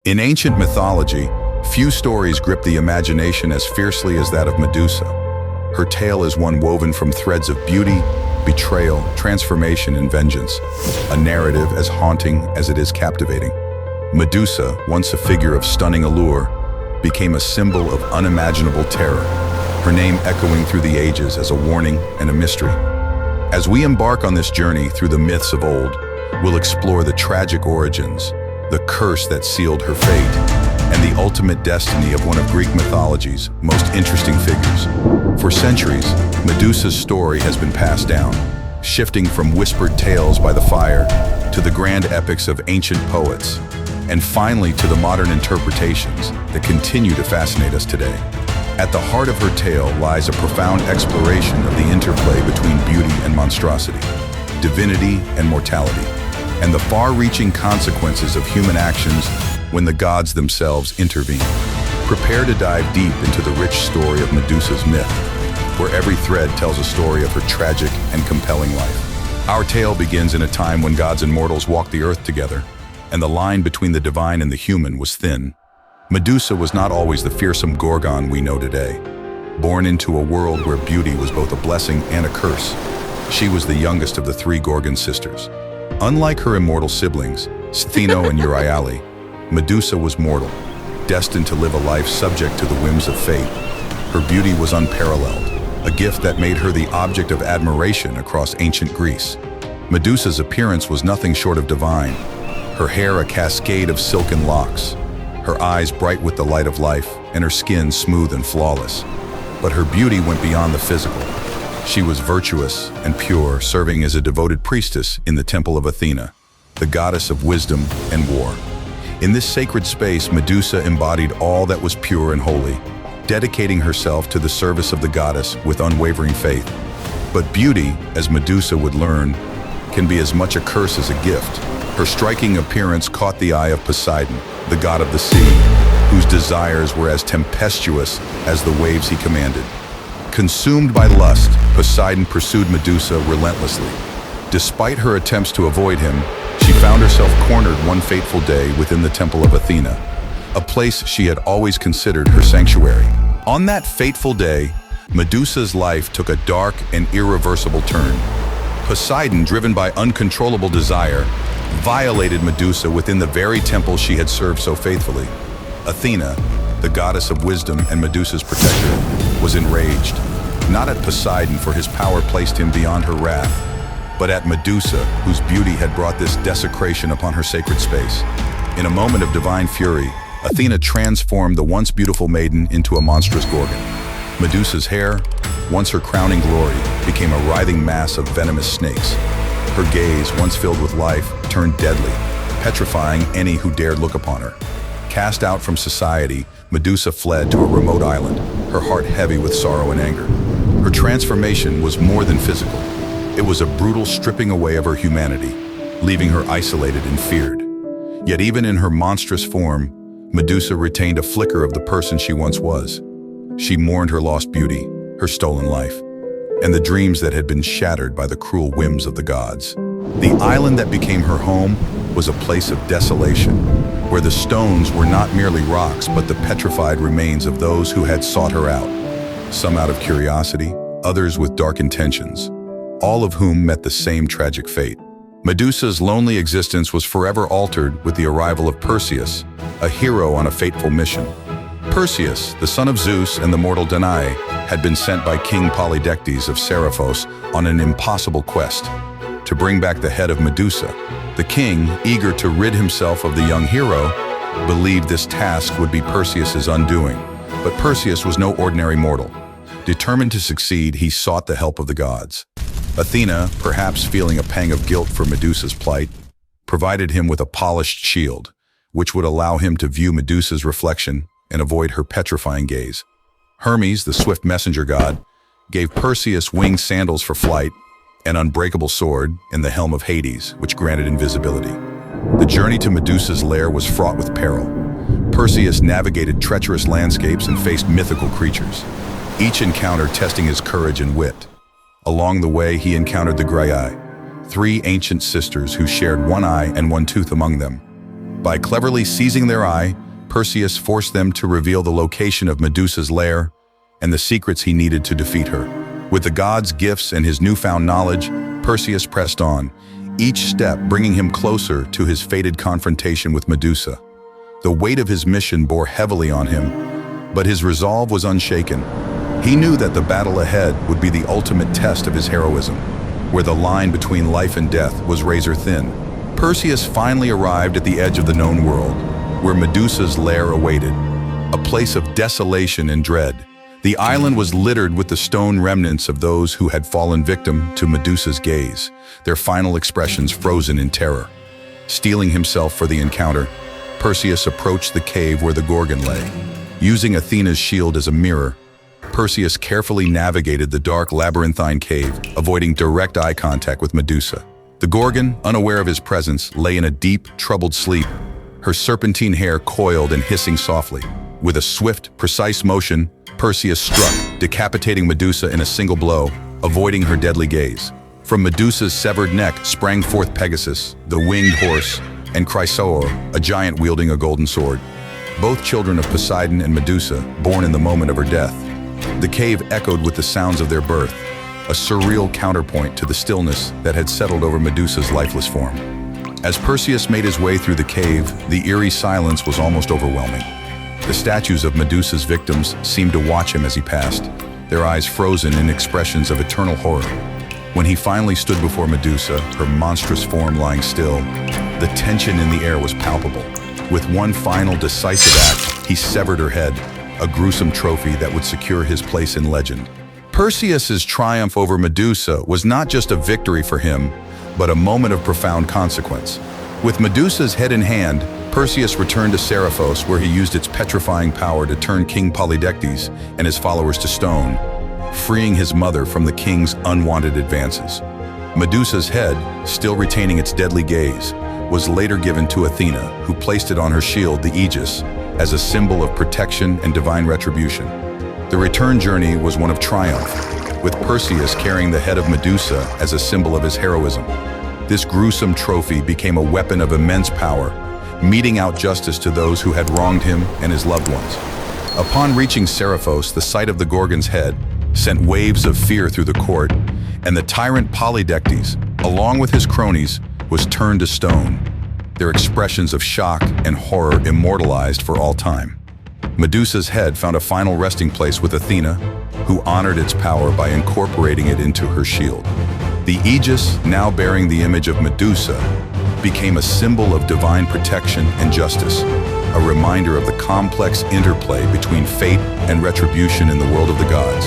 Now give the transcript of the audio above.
In ancient mythology, few stories grip the imagination as fiercely as that of Medusa. Her tale is one woven from threads of beauty, betrayal, transformation, and vengeance, a narrative as haunting as it is captivating. Medusa, once a figure of stunning allure, became a symbol of unimaginable terror, her name echoing through the ages as a warning and a mystery. As we embark on this journey through the myths of old, we'll explore the tragic origins, the curse that sealed her fate, and the ultimate destiny of one of Greek mythology's most interesting figures. For centuries, Medusa's story has been passed down, shifting from whispered tales by the fire to the grand epics of ancient poets, and finally to the modern interpretations that continue to fascinate us today. At the heart of her tale lies a profound exploration of the interplay between beauty and monstrosity, divinity and mortality, and the far-reaching consequences of human actions when the gods themselves intervene. Prepare to dive deep into the rich story of Medusa's myth, where every thread tells a story of her tragic and compelling life. Our tale begins in a time when gods and mortals walked the earth together, and the line between the divine and the human was thin. Medusa was not always the fearsome Gorgon we know today. Born into a world where beauty was both a blessing and a curse, she was the youngest of the three Gorgon sisters. Unlike her immortal siblings, Stheno and Euryale, Medusa was mortal, destined to live a life subject to the whims of fate. Her beauty was unparalleled, a gift that made her the object of admiration across ancient Greece. Medusa's appearance was nothing short of divine, her hair a cascade of silken locks, her eyes bright with the light of life, and her skin smooth and flawless. But her beauty went beyond the physical. She was virtuous and pure, serving as a devoted priestess in the temple of Athena, the goddess of wisdom and war. In this sacred space, Medusa embodied all that was pure and holy, dedicating herself to the service of the goddess with unwavering faith. But beauty, as Medusa would learn, can be as much a curse as a gift. Her striking appearance caught the eye of Poseidon, the god of the sea, whose desires were as tempestuous as the waves he commanded. Consumed by lust, Poseidon pursued Medusa relentlessly. Despite her attempts to avoid him, she found herself cornered one fateful day within the temple of Athena, a place she had always considered her sanctuary. On that fateful day, Medusa's life took a dark and irreversible turn. Poseidon, driven by uncontrollable desire, violated Medusa within the very temple she had served so faithfully. Athena, the goddess of wisdom and Medusa's protector, was enraged, not at Poseidon for his power placed him beyond her wrath, but at Medusa, whose beauty had brought this desecration upon her sacred space. In a moment of divine fury, Athena transformed the once beautiful maiden into a monstrous gorgon. Medusa's hair, once her crowning glory, became a writhing mass of venomous snakes. Her gaze, once filled with life, turned deadly, petrifying any who dared look upon her. Cast out from society, Medusa fled to a remote island, her heart heavy with sorrow and anger. Her transformation was more than physical. It was a brutal stripping away of her humanity, leaving her isolated and feared. Yet even in her monstrous form, Medusa retained a flicker of the person she once was. She mourned her lost beauty, her stolen life, and the dreams that had been shattered by the cruel whims of the gods. The island that became her home was a place of desolation, where the stones were not merely rocks but the petrified remains of those who had sought her out, some out of curiosity, others with dark intentions, all of whom met the same tragic fate. Medusa's lonely existence was forever altered with the arrival of Perseus, a hero on a fateful mission. Perseus, the son of Zeus and the mortal Danae, had been sent by King Polydectes of Seriphos on an impossible quest to bring back the head of Medusa. The king, eager to rid himself of the young hero, believed this task would be Perseus's undoing. But Perseus was no ordinary mortal. Determined to succeed, he sought the help of the gods. Athena, perhaps feeling a pang of guilt for Medusa's plight, provided him with a polished shield, which would allow him to view Medusa's reflection and avoid her petrifying gaze. Hermes, the swift messenger god, gave Perseus winged sandals for flight, an unbreakable sword, and the helm of Hades, which granted invisibility. The journey to Medusa's lair was fraught with peril. Perseus navigated treacherous landscapes and faced mythical creatures, each encounter testing his courage and wit. Along the way, he encountered the Graeae, three ancient sisters who shared one eye and one tooth among them. By cleverly seizing their eye, Perseus forced them to reveal the location of Medusa's lair and the secrets he needed to defeat her. With the gods' gifts and his newfound knowledge, Perseus pressed on, each step bringing him closer to his fated confrontation with Medusa. The weight of his mission bore heavily on him, but his resolve was unshaken. He knew that the battle ahead would be the ultimate test of his heroism, where the line between life and death was razor thin. Perseus finally arrived at the edge of the known world, where Medusa's lair awaited, a place of desolation and dread. The island was littered with the stone remnants of those who had fallen victim to Medusa's gaze, their final expressions frozen in terror. Steeling himself for the encounter, Perseus approached the cave where the Gorgon lay. Using Athena's shield as a mirror, Perseus carefully navigated the dark labyrinthine cave, avoiding direct eye contact with Medusa. The Gorgon, unaware of his presence, lay in a deep, troubled sleep, her serpentine hair coiled and hissing softly. With a swift, precise motion, Perseus struck, decapitating Medusa in a single blow, avoiding her deadly gaze. From Medusa's severed neck sprang forth Pegasus, the winged horse, and Chrysaor, a giant wielding a golden sword. Both children of Poseidon and Medusa, born in the moment of her death. The cave echoed with the sounds of their birth, a surreal counterpoint to the stillness that had settled over Medusa's lifeless form. As Perseus made his way through the cave, the eerie silence was almost overwhelming. The statues of Medusa's victims seemed to watch him as he passed, their eyes frozen in expressions of eternal horror. When he finally stood before Medusa, her monstrous form lying still, the tension in the air was palpable. With one final decisive act, he severed her head, a gruesome trophy that would secure his place in legend. Perseus's triumph over Medusa was not just a victory for him, but a moment of profound consequence. With Medusa's head in hand, Perseus returned to Seriphos, where he used its petrifying power to turn King Polydectes and his followers to stone, freeing his mother from the king's unwanted advances. Medusa's head, still retaining its deadly gaze, was later given to Athena, who placed it on her shield, the Aegis, as a symbol of protection and divine retribution. The return journey was one of triumph, with Perseus carrying the head of Medusa as a symbol of his heroism. This gruesome trophy became a weapon of immense power, meting out justice to those who had wronged him and his loved ones. Upon reaching Seriphos, the sight of the Gorgon's head sent waves of fear through the court, and the tyrant Polydectes, along with his cronies, was turned to stone, their expressions of shock and horror immortalized for all time. Medusa's head found a final resting place with Athena, who honored its power by incorporating it into her shield. The Aegis, now bearing the image of Medusa, became a symbol of divine protection and justice, a reminder of the complex interplay between fate and retribution in the world of the gods.